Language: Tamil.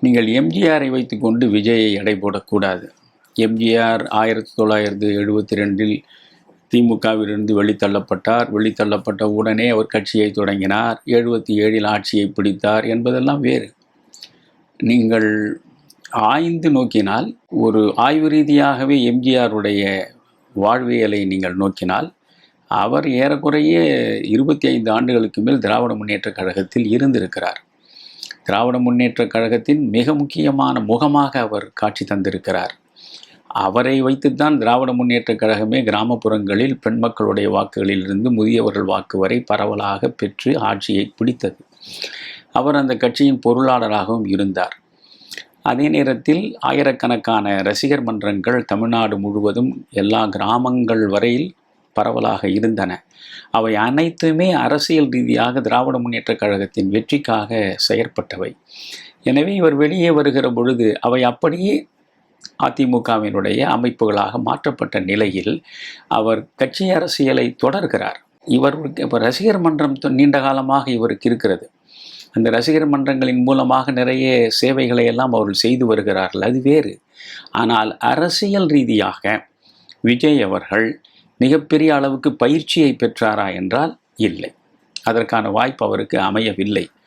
நீங்கள் எம்ஜிஆரை வைத்துக்கொண்டு விஜயை எடை போடக்கூடாது. எம்ஜிஆர் 1972 திமுகவிலிருந்து வெளித்தள்ளப்பட்டார். வெளித்தள்ளப்பட்ட உடனே அவர் கட்சியை தொடங்கினார். 77 ஆட்சியை பிடித்தார் என்பதெல்லாம் வேறு. நீங்கள் ஆய்ந்து நோக்கினால், ஒரு ஆய்வு ரீதியாகவே எம்ஜிஆருடைய வாழ்வியலை நீங்கள் நோக்கினால், அவர் ஏறக்குறைய 25 ஆண்டுகளுக்கு மேல் திராவிட முன்னேற்றக் கழகத்தில் இருந்திருக்கிறார். திராவிட முன்னேற்றக் கழகத்தின் மிக முக்கியமான முகமாக அவர் காட்சி தந்திருக்கிறார். அவரை வைத்துத்தான் திராவிட முன்னேற்றக் கழகமே கிராமப்புறங்களில் பெண் மக்களுடைய வாக்குகளிலிருந்து முதியவர்கள் வாக்கு வரை பரவலாக பெற்று ஆட்சியை பிடித்தது. அவர் அந்த கட்சியின் பொருளாளராகவும் இருந்தார். அதே நேரத்தில் ஆயிரக்கணக்கான ரசிகர் மன்றங்கள் தமிழ்நாடு முழுவதும் எல்லா கிராமங்கள் வரையில் பரவலாக இருந்தன. அவை அனைத்துமே அரசியல் ரீதியாக திராவிட முன்னேற்றக் கழகத்தின் வெற்றிக்காக செயற்பட்டவை. எனவே இவர் வெளியே வருகிற பொழுது அவை அப்படியே அதிமுகவினுடைய அமைப்புகளாக மாற்றப்பட்ட நிலையில் அவர் கட்சி அரசியலை தொடர்கிறார். இப்போ ரசிகர் மன்றம் நீண்ட காலமாக இவருக்கு இருக்கிறது. அந்த ரசிகர் மன்றங்களின் மூலமாக நிறைய சேவைகளை எல்லாம் அவர்கள் செய்து வருகிறார்கள், அது வேறு. ஆனால் அரசியல் ரீதியாக விஜய் அவர்கள் மிகப்பெரிய அளவுக்கு பயிற்சியை பெற்றாரா என்றால் இல்லை. அதற்கான வாய்ப்பு அவருக்கு அமையவில்லை.